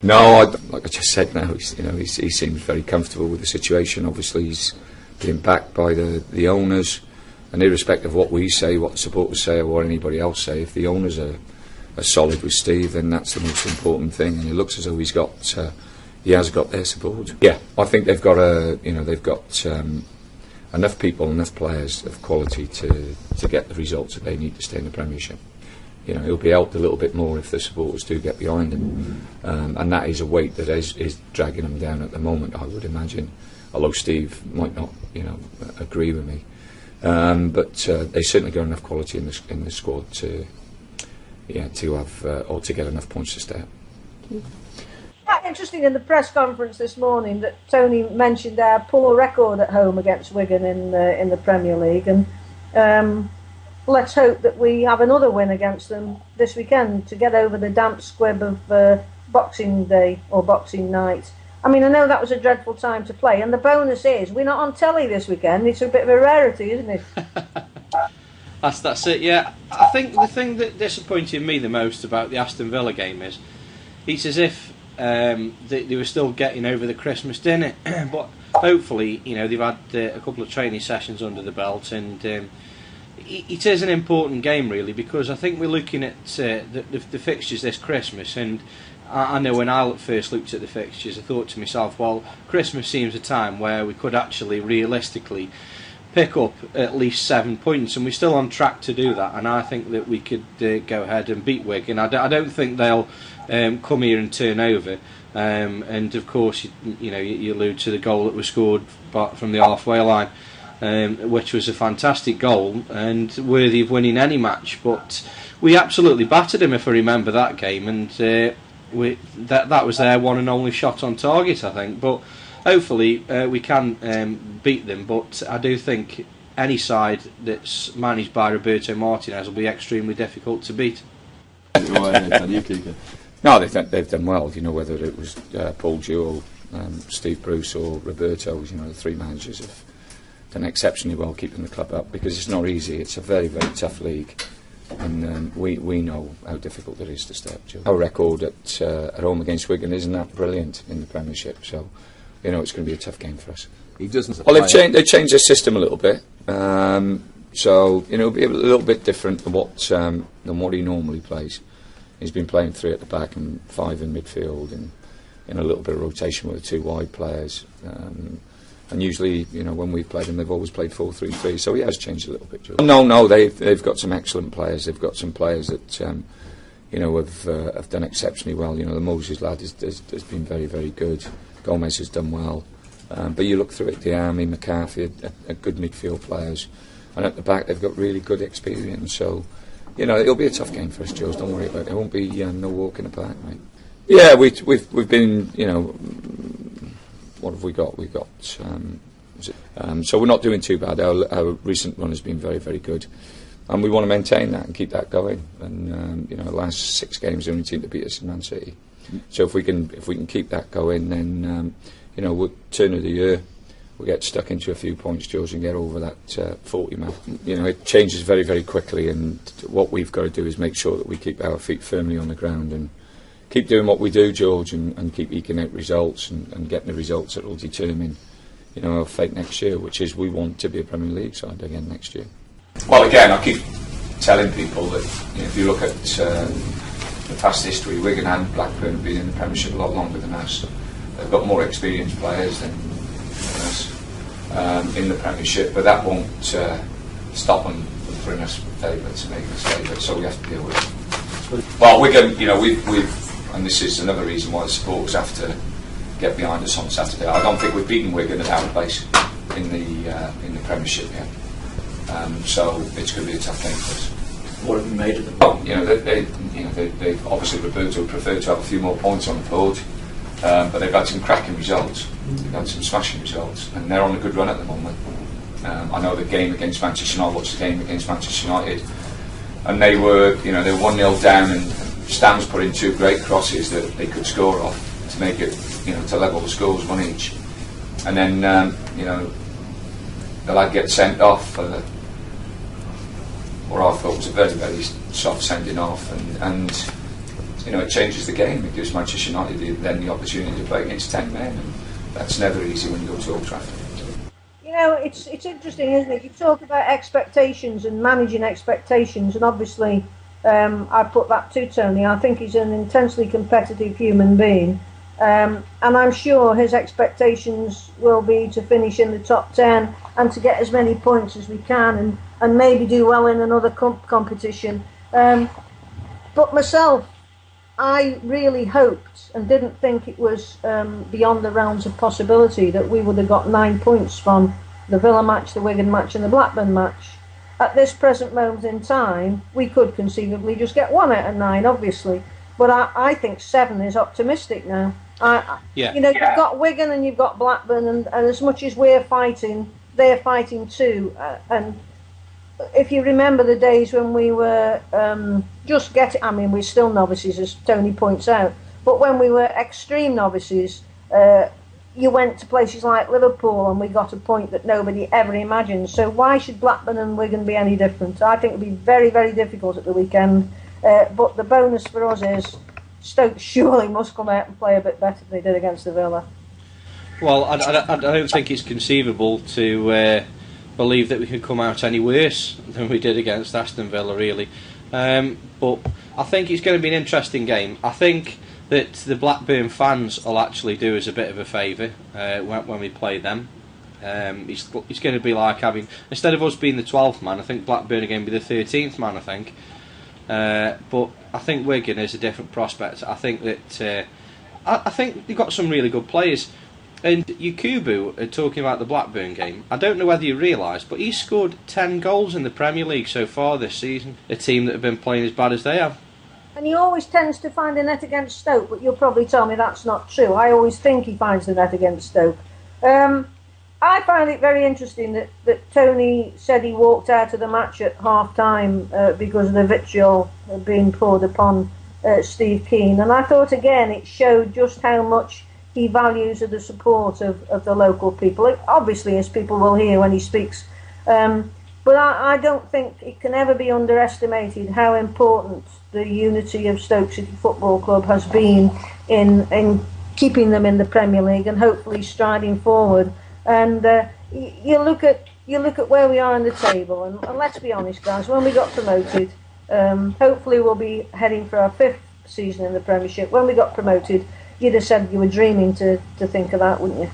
No, like I just said now, he seems very comfortable with the situation. Obviously, he's being backed by the owners, and irrespective of what we say, what the supporters say, or what anybody else say, if the owners are solid with Steve, then that's the most important thing. And it looks as though he has got their support. Yeah, I think they've got enough people, enough players of quality to get the results that they need to stay in the Premiership. He'll be helped a little bit more if the supporters do get behind him, and that is a weight that is dragging him down at the moment, I would imagine. Although Steve might not, agree with me, but they certainly got enough quality in the squad to have or to get enough points to stay up. Quite interesting in the press conference this morning that Tony mentioned our poor record at home against Wigan in the Premier League, and let's hope that we have another win against them this weekend to get over the damp squib of Boxing Day or Boxing Night. I mean, I know that was a dreadful time to play, and the bonus is we're not on telly this weekend. It's a bit of a rarity, isn't it? That's it, yeah. I think the thing that disappointed me the most about the Aston Villa game is it's as if they were still getting over the Christmas dinner. But hopefully, they've had a couple of training sessions under the belt, and it is an important game, really, because I think we're looking at the fixtures this Christmas, and I know when I first looked at the fixtures, I thought to myself, well, Christmas seems a time where we could actually realistically pick up at least 7 points, and we're still on track to do that, and I think that we could go ahead and beat Wigan. I don't think they'll come here and turn over, and of course you allude to the goal that was scored from the halfway line, which was a fantastic goal and worthy of winning any match, but we absolutely battered him, if I remember that game, and that was their one and only shot on target, I think. But hopefully we can beat them, but I do think any side that's managed by Roberto Martinez will be extremely difficult to beat. No, they've done well, whether it was Paul Jewell, Steve Bruce or Roberto, the three managers have done exceptionally well keeping the club up, because it's not easy. It's a very, very tough league, and we know how difficult it is to stay up. Our record at home against Wigan isn't that brilliant in the Premiership, so it's going to be a tough game for us. He doesn't. Well, they've changed their system a little bit, so it'll be a little bit different than what he normally plays. He's been playing 3 at the back and 5 in midfield, and in a little bit of rotation with the 2 wide players. And usually, when we've played him, they've always played 4-3-3. So he has changed a little bit. No, they've got some excellent players. They've got some players that have done exceptionally well. The Moses lad has been very, very good. Gomez has done well. But you look through it, Diami, McCarthy are good midfield players, and at the back they've got really good experience. So it'll be a tough game for us, Jules. Don't worry about it. There won't be no walk in the park, mate. Yeah, we've been what have we got? We've got so we're not doing too bad. Our recent run has been very, very good, and we want to maintain that and keep that going. And the last 6 games, the only team to beat us is Man City. So if we can keep that going, then we'll turn of the year. We'll get stuck into a few points, George, and get over that 40 mark. It changes very, very quickly, and what we've got to do is make sure that we keep our feet firmly on the ground and keep doing what we do, George, and keep eking out results and getting the results that will determine our fate next year, which is we want to be a Premier League side again next year. Well, again, I keep telling people that if you look at the past history, Wigan and Blackburn have been in the Premiership a lot longer than us. They've got more experienced players than us in the Premiership, but that won't stop them from putting us favourites and making us favourites, so we have to deal with it. Well, Wigan, we've and this is another reason why the supporters have to get behind us on Saturday. I don't think we've beaten Wigan at our place in the Premiership yet, so it's going to be a tough game for us. What have you made of them? Well, they obviously Roberto would prefer to have a few more points on the board, but they've had some cracking results. They've had some smashing results, and they're on a good run at the moment. I know the game against Manchester United. I watched the game against Manchester United, and they were 1-0 down, and Stams put in 2 great crosses that they could score off to make it, to level the scores 1 each. And then, the lad gets sent off for what I thought was a very, very soft sending off, and it changes the game. It gives Manchester United then the opportunity to play against 10 men, and that's never easy when you go to Old Trafford. It's interesting, isn't it? You talk about expectations and managing expectations, and obviously I put that to Tony. I think he's an intensely competitive human being, and I'm sure his expectations will be to finish in the top 10 and to get as many points as we can, and maybe do well in another competition. But myself, I really hoped and didn't think it was beyond the realms of possibility that we would have got 9 points from the Villa match, the Wigan match and the Blackburn match. At this present moment in time, we could conceivably just get 1 out of 9, obviously. But I think 7 is optimistic now. You've got Wigan and you've got Blackburn, and as much as we're fighting, they're fighting too. And if you remember the days when we were just getting, I mean, we're still novices, as Tony points out, but when we were extreme novices, you went to places like Liverpool and we got a point that nobody ever imagined. So why should Blackburn and Wigan be any different? I think it'll be very, very difficult at the weekend. But the bonus for us is Stoke surely must come out and play a bit better than they did against the Villa. Well, I don't think it's conceivable to believe that we can come out any worse than we did against Aston Villa, really. But I think it's going to be an interesting game. I think that the Blackburn fans will actually do us a bit of a favour when we play them. It's going to be like having, instead of us being the 12th man, I think Blackburn are going to be the 13th man, I think. But I think Wigan is a different prospect. I think that I think they've got some really good players. And Yakubu, talking about the Blackburn game, I don't know whether you realise, but he's scored 10 goals in the Premier League so far this season. A team that have been playing as bad as they have. And he always tends to find a net against Stoke, but you'll probably tell me that's not true. I always think he finds the net against Stoke. I find it very interesting that Tony said he walked out of the match at half-time because of the vitriol being poured upon Steve Keane. And I thought, again, it showed just how much he values the support of the local people. Obviously, as people will hear when he speaks. But I don't think it can ever be underestimated how important the unity of Stoke City Football Club has been in keeping them in the Premier League and hopefully striding forward. And you look at where we are in the table, and let's be honest, guys, when we got promoted, hopefully we'll be heading for our 5th season in the Premiership. When we got promoted, you'd have said you were dreaming to think of that, wouldn't you?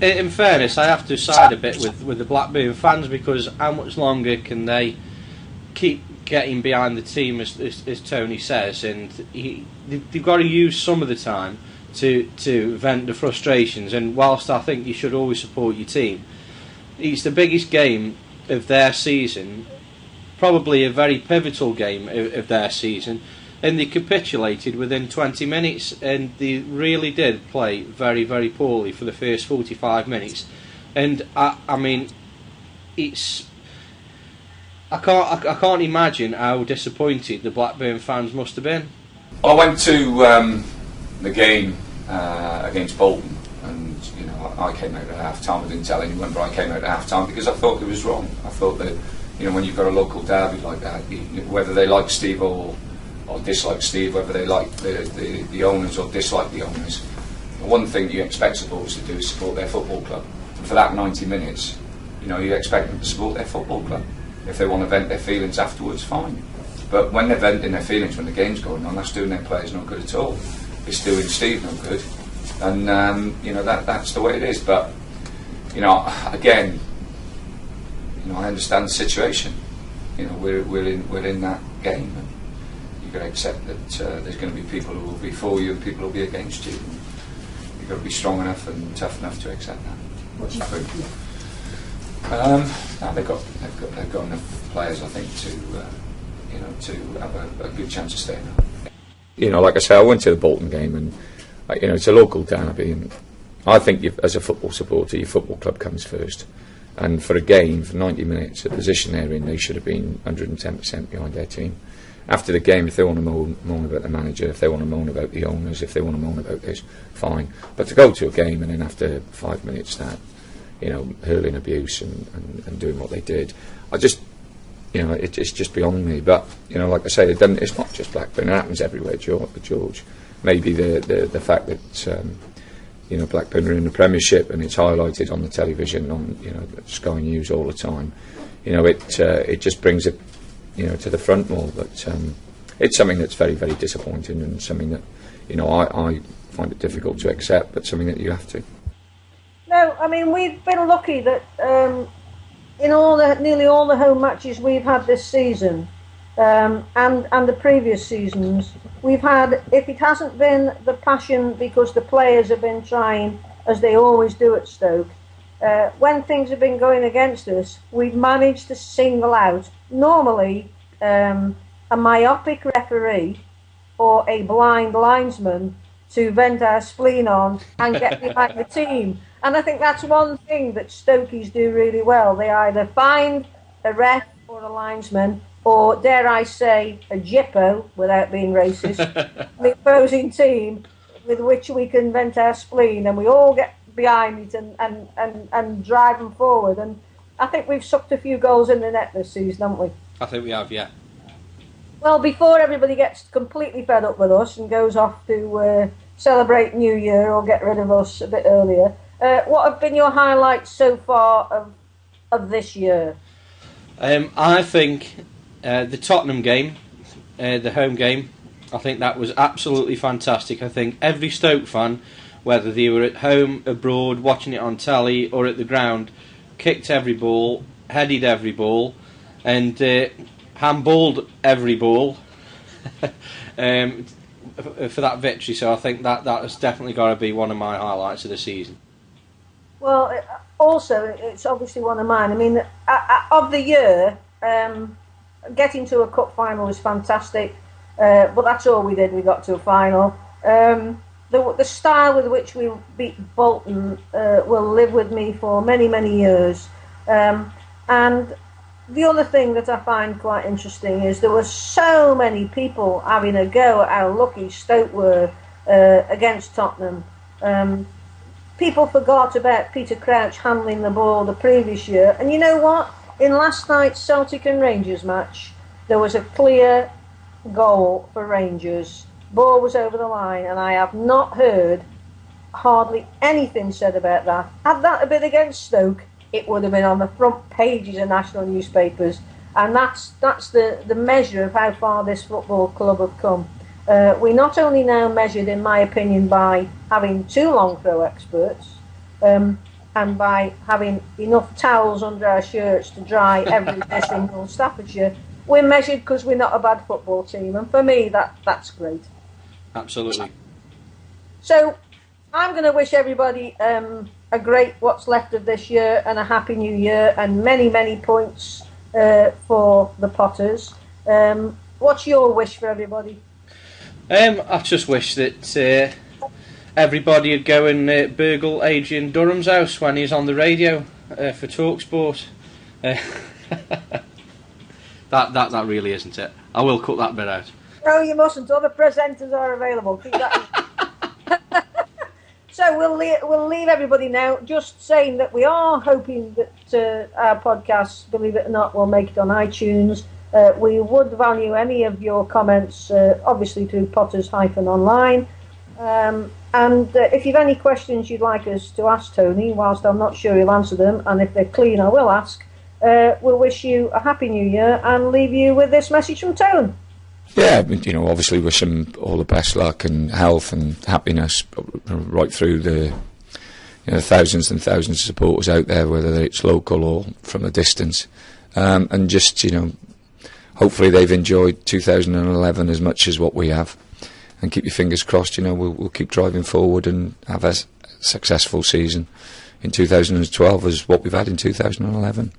In fairness, I have to side a bit with the Blackburn fans, because how much longer can they keep getting behind the team, as Tony says, and they've got to use some of the time to vent the frustrations. And whilst I think you should always support your team, it's the biggest game of their season, probably a very pivotal game of their season, and they capitulated within 20 minutes, and they really did play very, very poorly for the first 45 minutes. And I mean, I can't imagine how disappointed the Blackburn fans must have been. I went to the game against Bolton, and I came out at half time. I didn't tell anyone, but I came out at half time because I thought it was wrong. I thought that when you've got a local derby like that, whether they like Steve or dislike Steve, whether they like the owners or dislike the owners, the one thing you expect supporters to do is support their football club. And for that 90 minutes, you expect them to support their football club. If they want to vent their feelings afterwards, fine. But when they're venting their feelings when the game's going on, that's doing their players no good at all. It's doing Steve no good. And that's the way it is. But again, I understand the situation. We're in that game. And you've got to accept that there's going to be people who will be for you and people who will be against you. And you've got to be strong enough and tough enough to accept that. What do you think? They've got enough players, I think, to have a good chance of staying up. Like I say, I went to the Bolton game, and it's a local derby, and I think as a football supporter, your football club comes first. And for a game, for 90 minutes, the position they're in, they should have been 110% behind their team. After the game, if they want to moan about the manager, if they want to moan about the owners, if they want to moan about this, fine. But to go to a game and then after 5 minutes start, hurling abuse and doing what they did, you know, it's just beyond me. But you know, like I say, it's not just Blackburn; it happens everywhere, George. Maybe the fact that you know, Blackburn are in the Premiership and it's highlighted on the television, on, you know, Sky News all the time. You know, it just brings it, you know, to the front more. But it's something that's very, very disappointing, and something that, you know, I find it difficult to accept, but something that you have to. No, I mean, we've been lucky that in nearly all the home matches we've had this season, and the previous seasons, we've had, if it hasn't been the passion because the players have been trying, as they always do at Stoke, when things have been going against us, we've managed to single out, normally, a myopic referee or a blind linesman to vent our spleen on and get behind the team. And I think that's one thing that Stokies do really well. They either find a ref or a linesman, or, dare I say, a jippo, without being racist, the opposing team, with which we can vent our spleen, and we all get behind it and drive them forward. And I think we've sucked a few goals in the net this season, haven't we? I think we have, yeah. Well, before everybody gets completely fed up with us and goes off to celebrate New Year or get rid of us a bit earlier, what have been your highlights so far of this year? I think the Tottenham game, the home game, I think that was absolutely fantastic. I think every Stoke fan, whether they were at home, abroad, watching it on telly or at the ground, kicked every ball, headed every ball, and handballed every ball for that victory. So I think that has definitely got to be one of my highlights of the season. Well, also, it's obviously one of mine. I mean, of the year, getting to a cup final was fantastic, but that's all we did. We got to a final. The style with which we beat Bolton will live with me for many, many years. And the other thing that I find quite interesting is there were so many people having a go at how lucky Stoke were against Tottenham. People forgot about Peter Crouch handling the ball the previous year. And you know what? In last night's Celtic and Rangers match, there was a clear goal for Rangers. Ball was over the line, and I have not heard hardly anything said about that. Had that been against Stoke, it would have been on the front pages of national newspapers. And that's the measure of how far this football club have come. We not only now measured, in my opinion, by having 2 long throw experts and by having enough towels under our shirts to dry every single Staffordshire, we're measured because we're not a bad football team. And for me, that's great. Absolutely. So I'm going to wish everybody a great what's left of this year and a happy new year and many, many points for the Potters. What's your wish for everybody? I just wish that everybody would go and burgle Adrian Durham's house when he's on the radio for TalkSport. That really isn't it. I will cut that bit out. No, you mustn't. Other presenters are available. Keep that. So we'll leave everybody now. Just saying that we are hoping that our podcast, believe it or not, will make it on iTunes. We would value any of your comments, obviously, to Potters-online. And if you've any questions you'd like us to ask Tony, whilst I'm not sure he'll answer them, and if they're clean, I will ask. We'll wish you a happy new year and leave you with this message from Tone. Yeah, you know, obviously wish them all the best luck and health and happiness right through the, you know, thousands and thousands of supporters out there, whether it's local or from a distance. And just, you know, hopefully they've enjoyed 2011 as much as what we have. And keep your fingers crossed, you know, we'll keep driving forward and have a successful season in 2012 as what we've had in 2011.